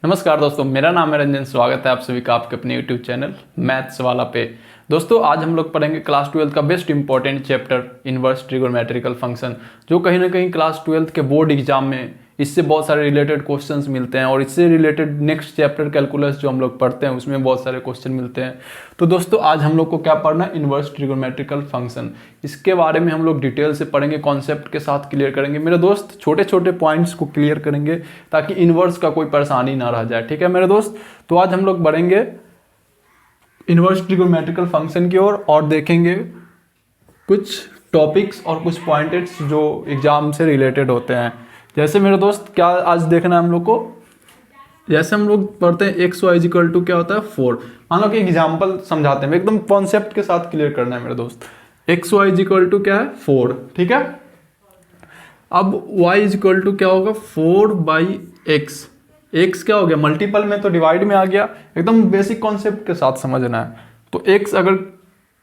नमस्कार दोस्तों, मेरा नाम है रंजन। स्वागत है आप सभी का आपके अपने यूट्यूब चैनल मैथ्स वाला पे। दोस्तों आज हम लोग पढ़ेंगे क्लास 12 का best important chapter inverse trigonometrical function, जो कहीं ना कहीं क्लास 12 के बोर्ड एग्जाम में इससे बहुत सारे रिलेटेड क्वेश्चंस मिलते हैं और इससे रिलेटेड नेक्स्ट चैप्टर कैलकुलस जो हम लोग पढ़ते हैं उसमें बहुत सारे क्वेश्चन मिलते हैं। तो दोस्तों आज हम लोग को क्या पढ़ना है, इनवर्स ट्रिगोनोमेट्रिकल फंक्शन। इसके बारे में हम लोग डिटेल से पढ़ेंगे, कॉन्सेप्ट के साथ क्लियर करेंगे मेरे दोस्त, छोटे छोटे पॉइंट्स को क्लियर करेंगे ताकि इनवर्स का कोई परेशानी ना रह जाए। ठीक है मेरे दोस्त, तो आज हम लोग बढ़ेंगे इनवर्स ट्रिगोनोमेट्रिकल फंक्शन की ओर और देखेंगे कुछ टॉपिक्स और कुछ पॉइंट्स जो एग्जाम से रिलेटेड होते हैं। जैसे मेरे दोस्त क्या आज देखना है हम लोग को, जैसे हम लोग पढ़ते हैं एक्स वाई इक्वल टू क्या होता है 4। मान लो कि एग्जाम्पल समझाते हैं, एकदम कॉन्सेप्ट के साथ क्लियर करना है मेरे दोस्त। एक्स वाई इक्वल टू क्या है 4, ठीक है। अब वाई इक्वल टू क्या होगा 4/x। एक्स क्या हो गया, मल्टीपल में तो डिवाइड में आ गया, एकदम बेसिक कॉन्सेप्ट के साथ समझना है। तो एक्स अगर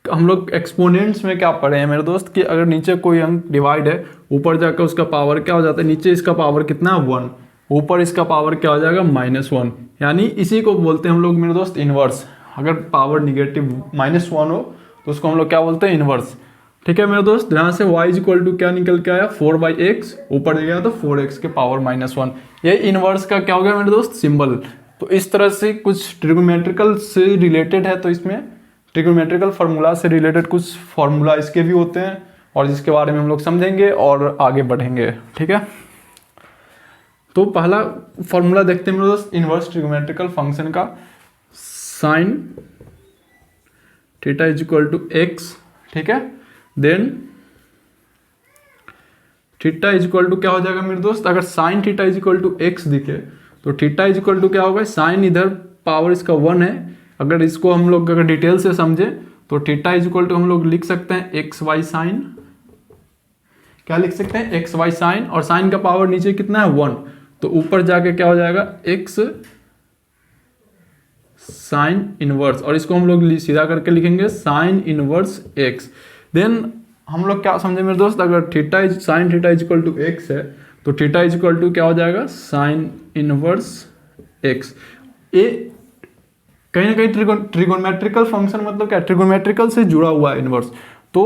हम लोग एक्सपोनेंट्स में क्या पढ़े हैं मेरे दोस्त कि अगर नीचे कोई अंक डिवाइड है, ऊपर जाकर उसका पावर क्या हो जाता है, नीचे इसका पावर कितना है 1, ऊपर इसका पावर क्या हो जाएगा -1। यानी इसी को बोलते हैं हम लोग मेरे दोस्त इनवर्स। अगर पावर निगेटिव -1 हो तो उसको हम लोग क्या बोलते हैं, इनवर्स। ठीक है मेरे दोस्त, यहाँ से y इक्वल टू क्या निकल के आया 4/x, ऊपर गया तो 4x के पावर -1। ये इनवर्स का क्या हो गया मेरे दोस्त, सिंबल। तो इस तरह से कुछ ट्रिगोनोमेट्रिकल से रिलेटेड है, तो इसमें ट्रिगोनोमेट्रिकल फार्मूला से रिलेटेड कुछ फार्मूला इसके भी होते हैं और जिसके बारे में हम लोग समझेंगे और आगे बढ़ेंगे। ठीक है, तो पहला फार्मूला देखते हैं मेरे दोस्त इनवर्स ट्रिगोनोमेट्रिकल फंक्शन का। Sine theta is equal to x, ठीक है। Then theta is equal to क्या हो जाएगा मेरे दोस्त, अगर sine theta is equal to x दिखे तो थीटा इज इक्वल टू क्या होगा, साइन इधर पावर इसका 1 है। अगर इसको हम लोग अगर डिटेल से समझे तो थीटा इज इक्वल टू हम लोग लिख सकते हैं एक्स वाई साइन। क्या लिख सकते हैं, एक्स वाई साइन, और साइन का पावर नीचे कितना है 1, तो ऊपर जाके क्या हो जाएगा एक्स साइन इनवर्स, और इसको हम लोग सीधा करके लिखेंगे साइन इनवर्स एक्स। देन हम लोग क्या समझे मेरे दोस्त, अगर theta is sine theta is equal to x है तो थीटा इज इक्वल टू क्या हो जाएगा साइन इनवर्स एक्स। ये कहीं ना कहीं ट्रिगोनोमेट्रिकल फंक्शन मतलब क्या, ट्रिगोनोमेट्रिकल से जुड़ा हुआ है इनवर्स। तो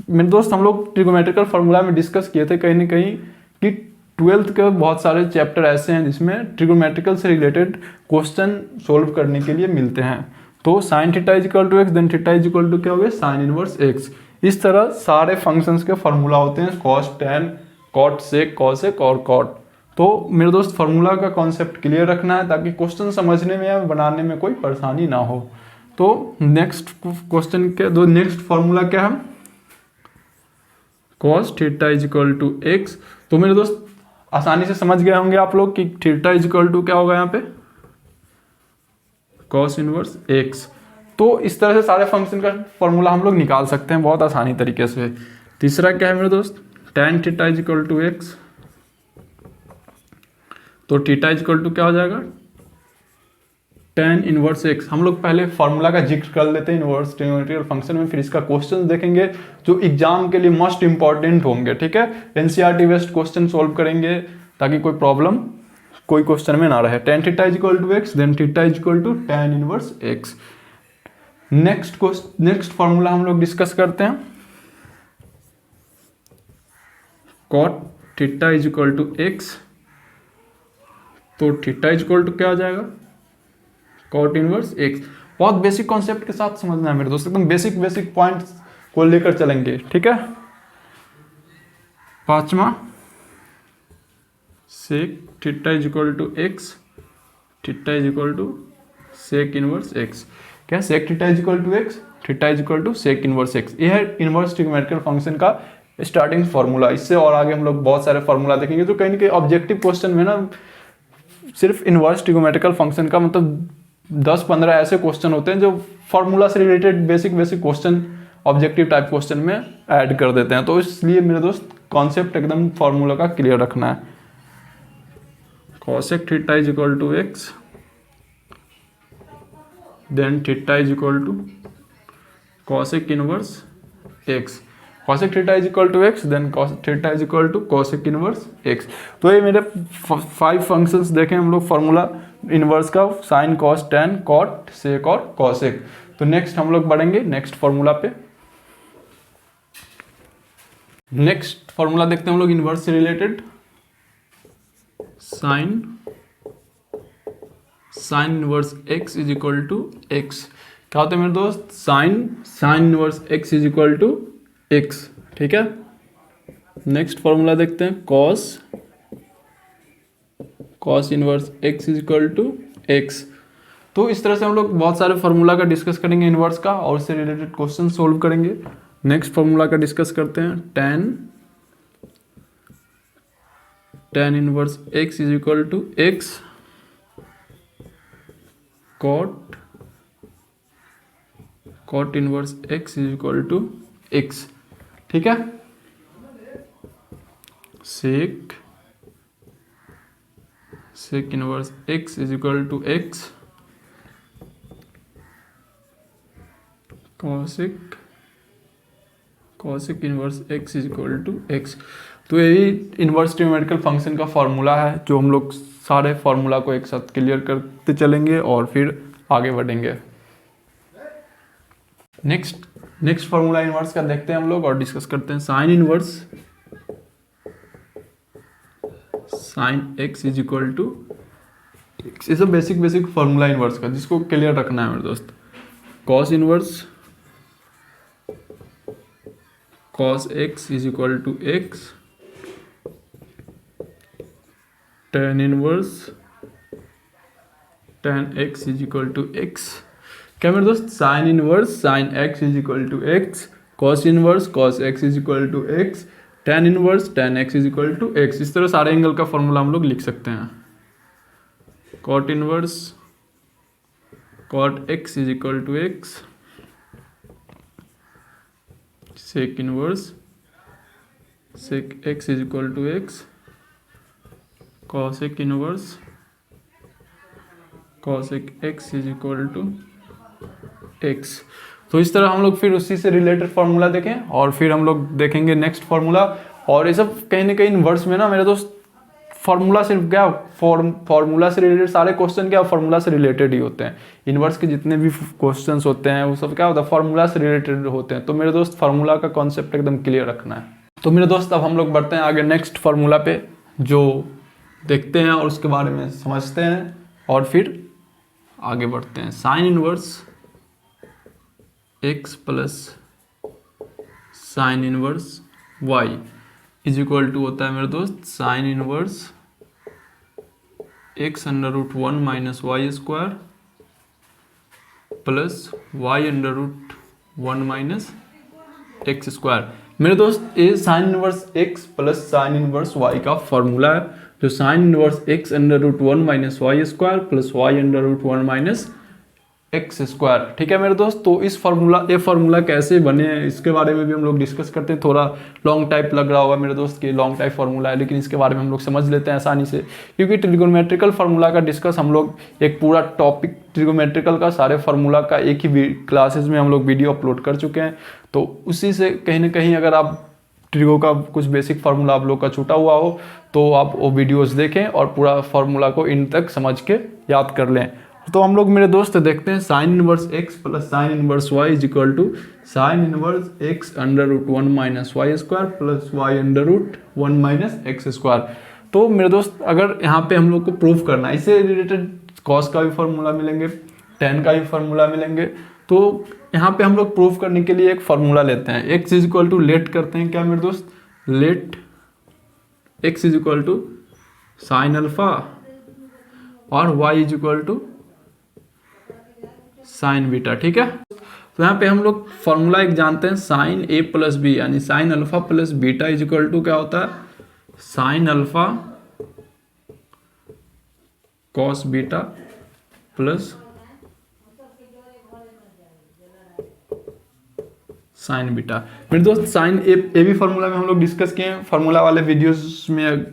मेरे दोस्त हम लोग ट्रिगोनोमेट्रिकल फार्मूला में डिस्कस किए थे कहीं ना कहीं कि 12th के बहुत सारे चैप्टर ऐसे हैं जिसमें ट्रिगोनोमेट्रिकल से रिलेटेड क्वेश्चन सोल्व करने के लिए मिलते हैं। तो sine theta is equal to x, then theta is equal to क्या हो गया साइन इनवर्स एक्स। इस तरह सारे फंक्शंस के फार्मूला होते हैं, cos tan cot sec cosec और कॉट। तो मेरे दोस्त फार्मूला का कॉन्सेप्ट क्लियर रखना है ताकि क्वेश्चन समझने में या बनाने में कोई परेशानी ना हो। तो नेक्स्ट क्वेश्चन के दो नेक्स्ट फार्मूला क्या है, cos theta is equal to x. तो मेरे दोस्त आसानी से समझ गए होंगे आप लोग कि थीटा इज इक्वल टू क्या होगा यहाँ पे कॉस इनवर्स एक्स। तो इस तरह से सारे फंक्शन का फॉर्मूला हम लोग निकाल सकते हैं बहुत आसानी तरीके से। तीसरा क्या है मेरे दोस्त, tan theta is equal to x. तो थीटा इज इक्वल टू क्या हो जाएगा tan इनवर्स एक्स। हम लोग पहले फॉर्मूला का जिक्र कर लेते हैं इनवर्स ट्रिगोनोमेट्रिकल फंक्शन में, फिर इसका क्वेश्चन देखेंगे जो एग्जाम के लिए मोस्ट इंपॉर्टेंट होंगे। ठीक है, एनसीईआरटी बेस्ड क्वेश्चन सोल्व करेंगे ताकि कोई प्रॉब्लम कोई क्वेश्चन में ना रहे। tan theta is equal to x, then theta is equal to tan inverse x. Next formula हम लोग डिस्कस करते हैं, cot theta is equal to x. तो थीटा इज इक्वल टू क्या हो जाएगा cot इनवर्स एक्स। बहुत बेसिक कॉन्सेप्ट के साथ समझना है मेरे दोस्त, एकदम बेसिक पॉइंट्स को लेकर चलेंगे। ठीक है, पांचवा sec theta is equal to x, theta is equal to sec inverse x. क्या sec theta is equal to x, theta is equal to sec inverse x. ये है इनवर्स ट्रिगोनोमेट्रिकल फंक्शन का स्टार्टिंग फार्मूला। इससे और आगे हम लोग बहुत सारे फार्मूला देखेंगे जो कहीं ना कहीं ऑब्जेक्टिव क्वेश्चन में ना सिर्फ इनवर्स ट्रिगोनोमेट्रिकल फंक्शन का मतलब 10-15 ऐसे क्वेश्चन होते हैं जो फार्मूला से related basic question objective type question में ऐड कर देते हैं। तो इसलिए मेरे दोस्त कॉन्सेप्ट एकदम फार्मूला का क्लियर रखना है। Cosec theta is equal to x, then theta is equal to cosec inverse x. Cosec theta is equal to x, then cos theta is equal to cosec inverse x. तो ये मेरे 5 functions देखें हम लोग formula inverse का, sine cos tan cot sec और cosec. तो next हम लोग बढ़ेंगे नेक्स्ट फॉर्मूला पे। नेक्स्ट फॉर्मूला देखते हैं हम लोग इनवर्स से related, sine inverse x is equal to x. क्या होता है मेरे दोस्त, sine inverse x is equal to x, ठीक है। नेक्स्ट फॉर्मूला देखते हैं, cos inverse x is equal to x. तो इस तरह से हम लोग बहुत सारे फार्मूला का डिस्कस करेंगे इनवर्स का, और उससे रिलेटेड क्वेश्चन सोल्व करेंगे। नेक्स्ट फार्मूला का डिस्कस करते हैं, tan inverse x is equal to x cot inverse x is equal to x, ठीक है। Sec inverse x is equal to x, cosec inverse x is equal to x. तो यही inverse trigonometrical function का formula है, जो हम लोग सारे फॉर्मूला को एक साथ क्लियर करते चलेंगे और फिर आगे बढ़ेंगे। नेक्स्ट फॉर्मूला इनवर्स का देखते हैं हम लोग और डिस्कस करते हैं, sine x is equal to x. ये सब बेसिक फॉर्मूला इनवर्स का, जिसको क्लियर रखना है मेरे दोस्त। Cos inverse cos x is equal to x, tan inverse tan x is equal to x. क्या मेरे दोस्त, sine inverse sine x is equal to x, cos inverse cos x is equal to x, tan inverse tan x is equal to x. इस तरह सारे angle का formula हम लोग लिख सकते हैं। Cot inverse cot x is equal to x, sec inverse sec x is equal to x, cosec inverse cosec x is equal to x. तो इस तरह हम लोग फिर उसी से रिलेटेड फार्मूला देखें और फिर हम लोग देखेंगे नेक्स्ट फार्मूला। और ये सब कहीं ना कहीं इनवर्स में ना मेरे दोस्त फार्मूला सिर्फ क्या फार्मूला से रिलेटेड सारे क्वेश्चन क्या फार्मूला से रिलेटेड ही होते हैं। इनवर्स के जितने भी क्वेश्चंस होते हैं वो सब क्या होता है, फार्मूला से रिलेटेड होते हैं। तो मेरे दोस्त फार्मूला का कॉन्सेप्ट एकदम क्लियर रखना है। तो मेरे दोस्त अब हम लोग बढ़ते हैं आगे नेक्स्ट फार्मूला पे, जो देखते हैं और उसके बारे में समझते हैं और फिर आगे बढ़ते हैं। Sine inverse x plus sine inverse y is equal to होता है मेरे दोस्त sine inverse x under root 1 minus y square plus y under root 1 minus x square. मेरे दोस्त ये sine inverse x plus sine inverse y का formula है, जो sine inverse x under root 1 minus y square plus y under root 1 minus x square, ठीक है मेरे दोस्त। तो इस ये फार्मूला कैसे बने इसके बारे में भी हम लोग डिस्कस करते हैं। थोड़ा लॉन्ग टाइप लग रहा होगा मेरे दोस्त कि लॉन्ग टाइप फार्मूला है, लेकिन इसके बारे में हम लोग समझ लेते हैं आसानी से, क्योंकि ट्रिगोनोमेट्रिकल फार्मूला का डिस्कस हम लोग एक पूरा टॉपिक ट्रिगोनोमेट्रिकल का सारे फार्मूला का एक ही क्लासेस में हम लोग वीडियो अपलोड कर चुके हैं। तो उसी से कहीं ना कहीं अगर आप ट्रिगो का कुछ बेसिक फार्मूला आप लोग का छूटा हुआ हो तो आप वो वीडियोज़ देखें और पूरा फार्मूला को इन तक समझ के याद कर लें। तो हम लोग मेरे दोस्त देखते हैं sine inverse x plus sine inverse y is equal to sine inverse x under root 1 minus y square plus y under root 1 minus x square. तो मेरे दोस्त अगर यहाँ पे हम लोग को प्रूफ करना है, इससे रिलेटेड कॉस का भी फार्मूला मिलेंगे, टेन का भी फार्मूला मिलेंगे। तो यहाँ पे हम लोग प्रूफ करने के लिए एक फार्मूला लेते हैं, x is equal to let करते हैं क्या मेरे दोस्त, let x is equal to sine alpha और y is equal to sine beta, ठीक है। तो यहाँ पे हम लोग फॉर्मूला एक जानते हैं, साइन ए प्लस बी यानी sine alpha plus beta is equal to क्या होता है, sine alpha cos beta plus sine beta. मेरे दोस्त साइन ए भी फार्मूला में हम लोग डिस्कस किए हैं, फार्मूला वाले वीडियोस में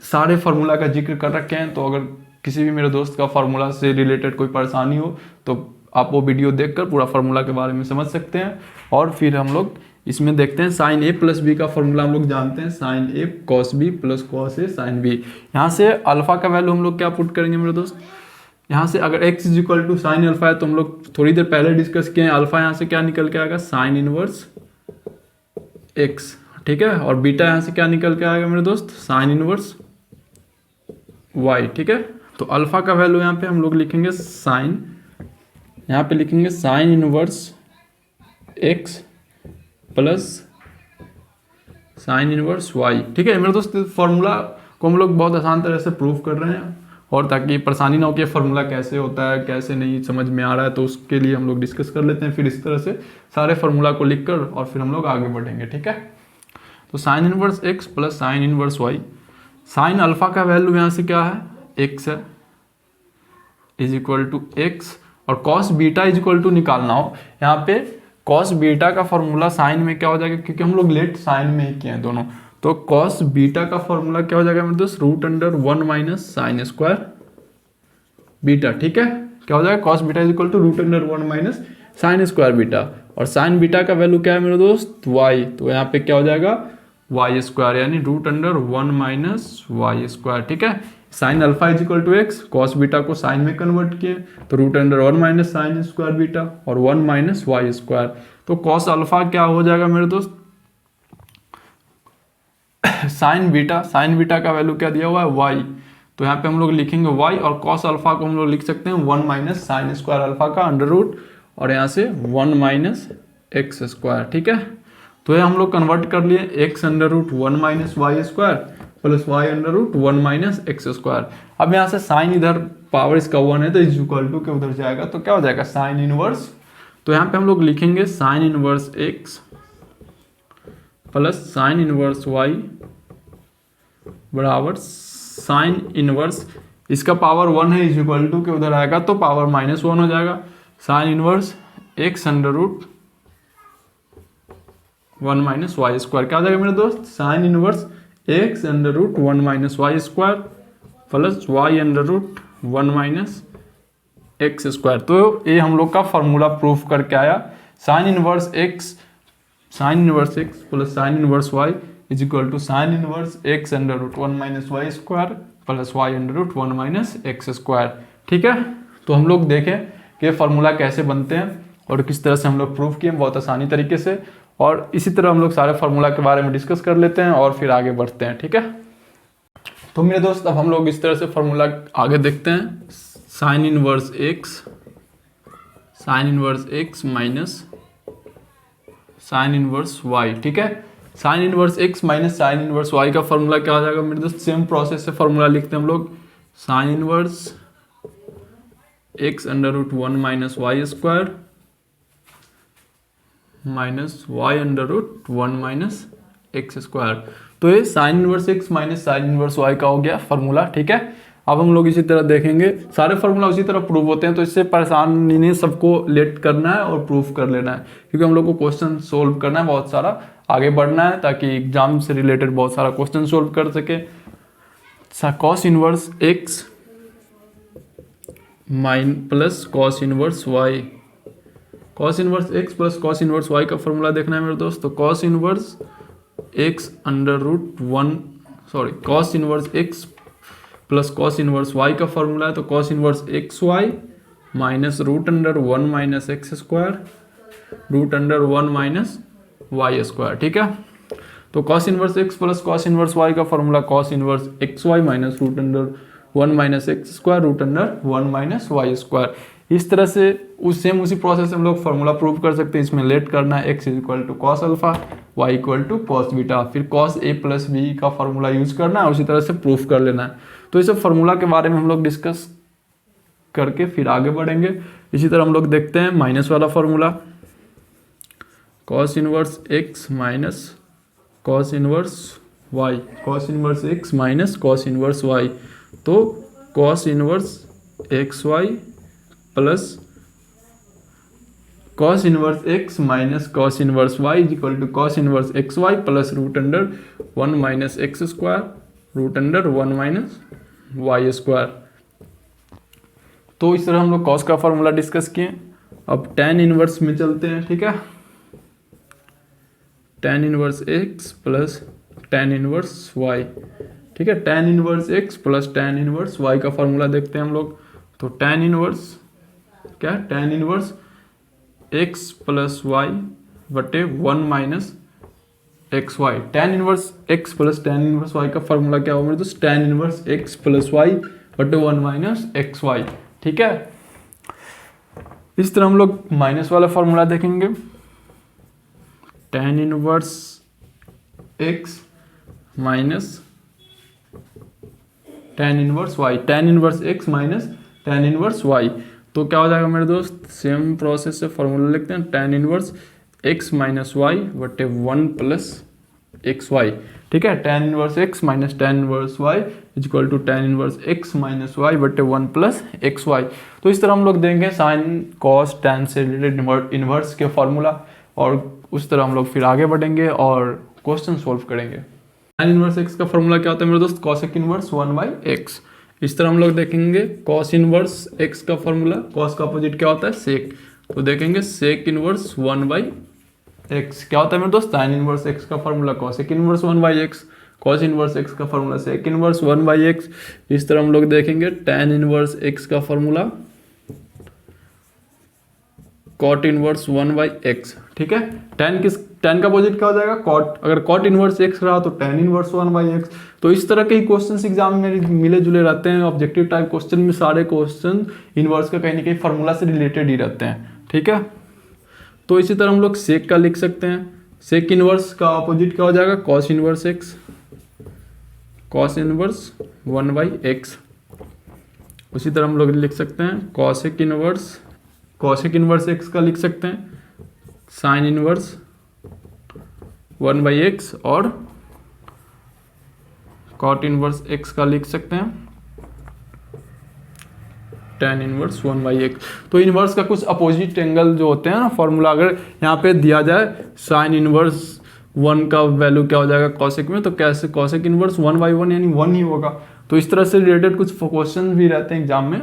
सारे फार्मूला का जिक्र कर रखे हैं। तो अगर किसी भी मेरे दोस्त का फार्मूला से रिलेटेड कोई परेशानी हो तो आप वो वीडियो देखकर पूरा फार्मूला के बारे में समझ सकते हैं और फिर हम लोग इसमें देखते हैं साइन ए प्लस बी का फॉर्मूला हम लोग जानते हैं, sine A cos B plus cos A sine B. यहाँ से अल्फा का वैल्यू हम लोग क्या पुट करेंगे मेरे दोस्त, यहाँ से अगर x is equal to sine alpha है तो हम लोग थोड़ी देर पहले डिस्कस किए हैं, अल्फा यहाँ से क्या निकल के आएगा साइन इनवर्स x, ठीक है, और बीटा यहाँ से क्या निकल के आएगा मेरे दोस्त साइन इनवर्स y, ठीक है। तो अल्फा का वैल्यू यहाँ पे हम लोग लिखेंगे साइन, यहाँ पे लिखेंगे sign inverse x plus sine inverse y, ठीक है मेरे दोस्त। फॉर्मूला को हम लोग बहुत आसान तरह से प्रूव कर रहे हैं, और ताकि परेशानी ना हो कि फार्मूला कैसे होता है कैसे नहीं समझ में आ रहा है, तो उसके लिए हम लोग डिस्कस कर लेते हैं। फिर इस तरह से सारे फार्मूला को लिखकर और फिर हम लोग आगे बढ़ेंगे, ठीक है। तो sine inverse x plus sine inverse y, sine alpha का वैल्यू यहाँ से क्या है x है, इज इक्वल टू x, और cos beta is equal to निकालना हो, यहाँ पे कॉस बीटा का फॉर्मूला साइन में क्या हो जाएगा, क्योंकि हम लोग लेट साइन में ही किए हैं दोनों, तो कॉस बीटा का फॉर्मूला क्या हो जाएगा मेरे दोस्त root under 1 minus sine square beta, ठीक है। क्या हो जाएगा cos beta is equal to root under 1 minus sine square beta, और साइन बीटा का वैल्यू क्या है मेरे दोस्त y, तो यहाँ पे क्या हो जाएगा वाई स्क्वायर, यानी root under 1 minus y square, ठीक है। Sine alpha is equal to x, cos beta को साइन में कन्वर्ट किए तो root under 1 minus sine square beta और 1 माइनस वाई स्क्वायर, तो कॉस अल्फा क्या हो जाएगा मेरे दोस्त साइन बीटा का वैल्यू क्या दिया हुआ है y, तो यहाँ पे हम लोग लिखेंगे y, और कॉस अल्फा को हम लोग लिख सकते हैं 1 माइनस साइन स्क्वायर अल्फा का अंडर रूट, और यहाँ से 1 माइनस एक्स स्क्वायर, ठीक है। तो ये हम लोग कन्वर्ट कर लिए x under root 1 minus y square plus y under root 1 minus x square. अब यहाँ से साइन इधर पावर इसका 1 है तो इज इक्वल टू के उधर जाएगा, तो क्या हो जाएगा साइन इनवर्स, तो यहाँ पे हम लोग लिखेंगे sign inverse x plus sine inverse y बराबर साइन इनवर्स, इसका पावर 1 है इज इक्वल टू के उधर आएगा तो पावर -1 हो जाएगा, sine inverse x under root 1 minus y square, क्या हो जाएगा मेरे दोस्त sine inverse x under root 1 minus y square plus y under root 1 minus x square. तो ये हम लोग का फॉर्मूला प्रूफ करके आया, sine inverse x plus sine inverse y is equal to sine inverse x under root 1 minus y square plus y under root 1 minus x square, ठीक है। तो हम लोग देखें कि फॉर्मूला कैसे बनते हैं और किस तरह से हम लोग प्रूफ किए बहुत आसानी तरीके से, और इसी तरह हम लोग सारे फार्मूला के बारे में डिस्कस कर लेते हैं और फिर आगे बढ़ते हैं, ठीक है। तो मेरे दोस्त अब हम लोग इस तरह से फार्मूला आगे देखते हैं, sine inverse x minus sine inverse y, ठीक है। Sign inverse x minus sine inverse y का फॉर्मूला क्या हो जाएगा मेरे दोस्त, सेम प्रोसेस से फॉर्मूला लिखते हैं हम लोग, sine inverse x under root 1 minus y square minus y under root 1 minus x square. तो ये sine inverse x minus sine inverse y का हो गया फॉर्मूला, ठीक है। अब हम लोग इसी तरह देखेंगे, सारे फार्मूला उसी तरह प्रूव होते हैं, तो इससे परेशान नहीं, सबको लेट करना है और प्रूफ कर लेना है, क्योंकि हम लोग को क्वेश्चन सोल्व करना है बहुत सारा, आगे बढ़ना है ताकि एग्जाम से रिलेटेड बहुत सारा क्वेश्चन सोल्व कर सके। Cos inverse x plus cos inverse y, cos inverse x plus cos inverse y का फॉर्मूला देखना है मेरे दोस्त, तो cos inverse x under root 1 cos inverse x plus cos inverse y का फॉर्मूला है, तो cos inverse x y minus root under 1 minus x square root under 1 minus y square, ठीक है। तो cos inverse x plus cos inverse y का formula cos inverse x y minus root under 1 minus x square root under 1 minus y square. इस तरह से उसी process से हम लोग फॉर्मूला प्रूव कर सकते हैं। इसमें लेट करना है, x is equal to cos alpha, y equal to cos beta, फिर कॉस a प्लस बी का फॉर्मूला यूज करना है, उसी तरह से प्रूफ कर लेना है। तो इस फॉर्मूला के बारे में हम लोग डिस्कस करके फिर आगे बढ़ेंगे। इसी तरह हम लोग देखते हैं माइनस वाला formula, cos inverse x minus cos inverse y, cos inverse x minus cos inverse y, तो cos inverse x y plus cos inverse x minus cos inverse y is equal to cos inverse x y plus root under 1 minus x square root under 1 minus y square. तो इस तरह हम लोग cos का formula discuss किए। अब tan inverse में चलते हैं, ठीक है। tan inverse x plus tan inverse y। ठीक है, tan inverse x plus tan inverse y का फॉर्मूला देखते हैं हम लोग। तो tan इनवर्स क्या है, tan inverse x plus y बटे 1 minus x y. tan inverse x plus tan inverse y का फॉर्मूला क्या होगा मेरे दोस्त, tan inverse x plus y बटे 1 माइनस एक्स वाई। ठीक है, इस तरह हम लोग माइनस वाला फॉर्मूला देखेंगे। tan inverse x minus tan inverse y, tan inverse x minus tan inverse y। तो क्या हो जाएगा मेरे दोस्त, सेम प्रोसेस से फॉर्मूला लिखते हैं, tan inverse x minus y बटे 1 प्लस एक्स वाई। ठीक है, tan inverse x minus tan inverse y is equal to tan inverse x minus y बटे 1 प्लस एक्स वाई। तो इस तरह हम लोग देंगे साइन कॉस टैन से रिलेटेड इनवर्स के फॉर्मूला, और उस तरह हम लोग फिर आगे बढ़ेंगे और क्वेश्चन सोल्व करेंगे। tan इनवर्स x का फॉर्मूला क्या होता है मेरे दोस्त, cos इनवर्स 1 बाई x। इस तरह हम लोग देखेंगे cos इनवर्स x का फॉर्मूला, cos का अपोजिट क्या होता है, sec। तो देखेंगे sec इनवर्स 1 बाई x क्या होता है मेरे दोस्त, sin इनवर्स x का formula cosec inverse 1 by x, cos inverse x का formula sec inverse 1 by x। इस तरह हम लोग देखेंगे tan इनवर्स x का formula cot inverse 1 by x। ठीक है, tan का अपोजिट क्या हो जाएगा, cot। अगर cot इनवर्स x रहा तो tan इनवर्स 1 बाई x। तो इस तरह के ही क्वेश्चन एग्जाम में मिले जुले रहते हैं। ऑब्जेक्टिव टाइप क्वेश्चन में सारे क्वेश्चन इनवर्स का कहीं ना कहीं फॉर्मूला से रिलेटेड ही रहते हैं। ठीक है, तो इसी तरह हम लोग सेक का लिख सकते हैं। सेक इनवर्स का अपोजिट क्या हो जाएगा, cos inverse x, cos inverse 1 by x। उसी तरह हम लोग लिख सकते हैं cosec इनवर्स x का लिख सकते हैं sin इनवर्स 1 बाई x, और cot इनवर्स x का लिख सकते हैं tan इनवर्स 1 बाई x। तो इनवर्स का कुछ अपोजिट एंगल जो होते हैं ना फॉर्मूला, अगर यहाँ पे दिया जाए sin इनवर्स 1 का वैल्यू क्या हो जाएगा cosec में, तो कैसे cosec इनवर्स 1 बाई 1 यानी 1 ही होगा। तो इस तरह से रिलेटेड कुछ क्वेश्चन भी रहते हैं एग्जाम में,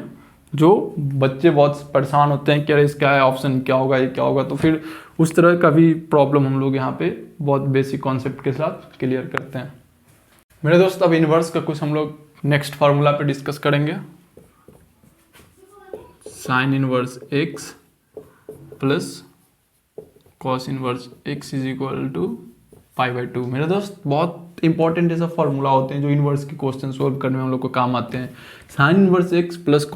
जो बच्चे बहुत परेशान होते हैं कि अरे इसका है ऑप्शन क्या होगा, ये क्या होगा। तो फिर उस तरह का भी प्रॉब्लम हम लोग यहाँ पे बहुत बेसिक कॉन्सेप्ट के साथ क्लियर करते हैं। मेरे दोस्त अब इनवर्स का कुछ हम लोग नेक्स्ट फार्मूला पे डिस्कस करेंगे। Sine inverse x plus cos inverse x is equal to pi by 2। मेरे दोस्त बहुत इंपॉर्टेंट ऐसा फॉर्मूला होते हैं जो इनवर्स के क्वेश्चन सोल्व करने में हम लोग को काम आते हैं। Sine inverse x plus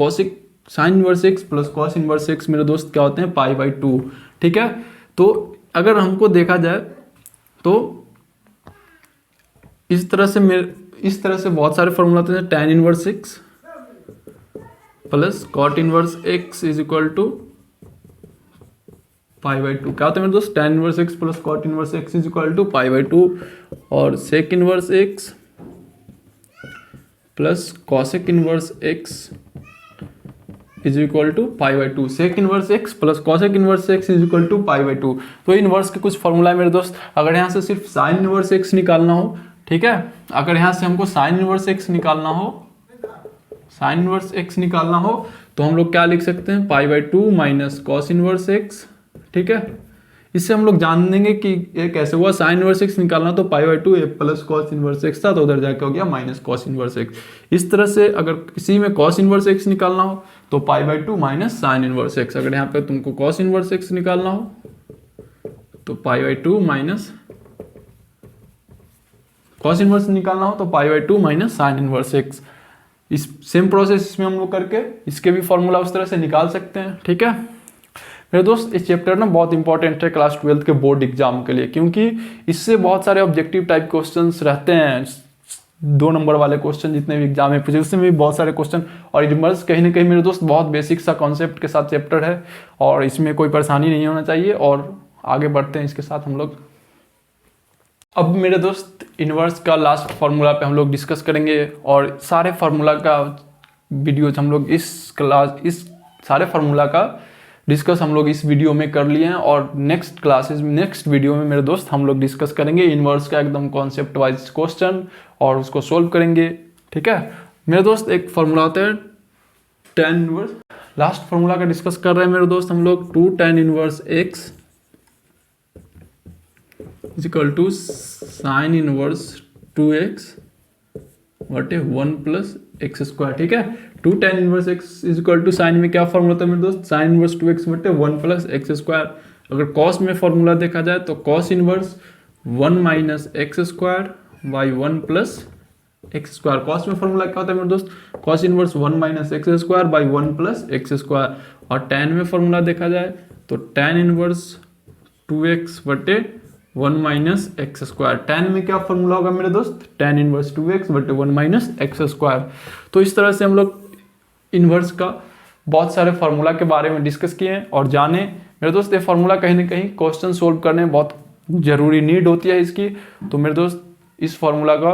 sine inverse x plus cos inverse x मेरे दोस्त क्या होते हैं, पाई बाई 2। ठीक है, तो अगर हमको देखा जाए तो इस तरह से बहुत सारे फॉर्मूला होते हैं। tan inverse x plus cot inverse x is equal to pi by 2। क्या होता है मेरे दोस्त, tan inverse x plus cot inverse x is equal to pi by 2, और sec inverse x plus cosec inverse x is equal to pi by 2। Sec inverse x plus cosec inverse x is equal to pi by 2। तो inverse के कुछ formula है मेरे दोस्त। अगर यहाँ से सिर्फ साइन इनवर्स x निकालना हो, ठीक है, अगर यहाँ से हमको साइन इनवर्स x निकालना हो, तो हम लोग क्या लिख सकते हैं, पाई by 2 minus cos inverse x। ठीक है, इससे हम लोग जान देंगे कि ये कैसे हुआ। साइन इनवर्स x निकालना तो पाई by 2 plus cos inverse x था, तो उधर जाके हो गया माइनस कॉस इनवर्स x। इस तरह से अगर किसी में कॉस इनवर्स x निकालना हो तो पाई by 2 minus sine inverse x। अगर यहाँ पे तुमको कॉस इनवर्स x निकालना हो तो पाई बाई 2 माइनस कॉस इनवर्स निकालना हो तो पाई by 2 minus sine inverse x। इस सेम प्रोसेस इसमें हम लोग करके इसके भी फॉर्मूला उस तरह से निकाल सकते हैं। ठीक है मेरे दोस्त, इस चैप्टर ना बहुत इंपॉर्टेंट है क्लास 12 के बोर्ड एग्जाम के लिए, क्योंकि इससे बहुत सारे ऑब्जेक्टिव टाइप क्वेश्चंस रहते हैं। 2 नंबर वाले क्वेश्चन जितने भी एग्जाम में पूछे उसमें भी बहुत सारे क्वेश्चन, और इनवर्स कहीं ना कहीं मेरे दोस्त बहुत बेसिक सा कॉन्सेप्ट के साथ चैप्टर है, और इसमें कोई परेशानी नहीं होना चाहिए। और आगे बढ़ते हैं इसके साथ हम लोग। अब मेरे दोस्त इनवर्स का लास्ट फार्मूला पे हम लोग डिस्कस करेंगे, और सारे फार्मूला का वीडियोज हम लोग इस सारे फार्मूला का डिस्कस हम लोग इस वीडियो में कर लिए हैं, और नेक्स्ट वीडियो में मेरे दोस्त हम लोग डिस्कस करेंगे इनवर्स का एकदम कॉन्सेप्ट वाइज क्वेश्चन, और उसको सोल्व करेंगे। ठीक है मेरे दोस्त, एक फार्मूला होता है tan इनवर्स। लास्ट फार्मूला का डिस्कस कर रहे हैं मेरे दोस्त हम लोग। 2 tan inverse x is equal to sine inverse 2x बटे 1 प्लस एक्स स्क्वायर। ठीक है, 2 tan inverse x is equal to sine में क्या फॉर्मूला था मेरे दोस्त, साइन इनवर्स 2x बटे 1 प्लस एक्स स्क्वायर। अगर कॉस में फॉर्मूला देखा जाए तो cos inverse 1 minus x square by 1 plus x square. Cos में फॉर्मूला क्या होता है मेरे दोस्त, cos inverse 1 minus x square by 1 plus x square. और tan में फॉर्मूला देखा जाए तो tan इनवर्स 2x बटे 1 माइनस एक्स स्क्वायर। tan में क्या फॉर्मूला होगा मेरे दोस्त, tan इनवर्स 2x बटे 1 माइनस एक्स स्क्वायर। तो इस तरह से हम लोग इन्वर्स का बहुत सारे फार्मूला के बारे में डिस्कस किए हैं और जाने मेरे दोस्त ये फार्मूला कहीं ना कहीं क्वेश्चन सोल्व करने में बहुत ज़रूरी नीड होती है इसकी। तो मेरे दोस्त इस फार्मूला का,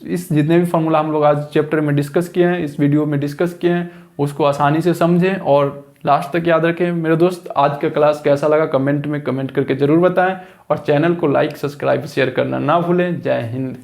इस जितने भी फार्मूला हम लोग आज चैप्टर में डिस्कस किए हैं, इस वीडियो में डिस्कस किए हैं, उसको आसानी से समझें और लास्ट तक याद रखें। मेरे दोस्त आज का क्लास कैसा लगा कमेंट में कमेंट करके ज़रूर बताएं और चैनल को लाइक सब्सक्राइब शेयर करना ना भूलें। जय हिंद।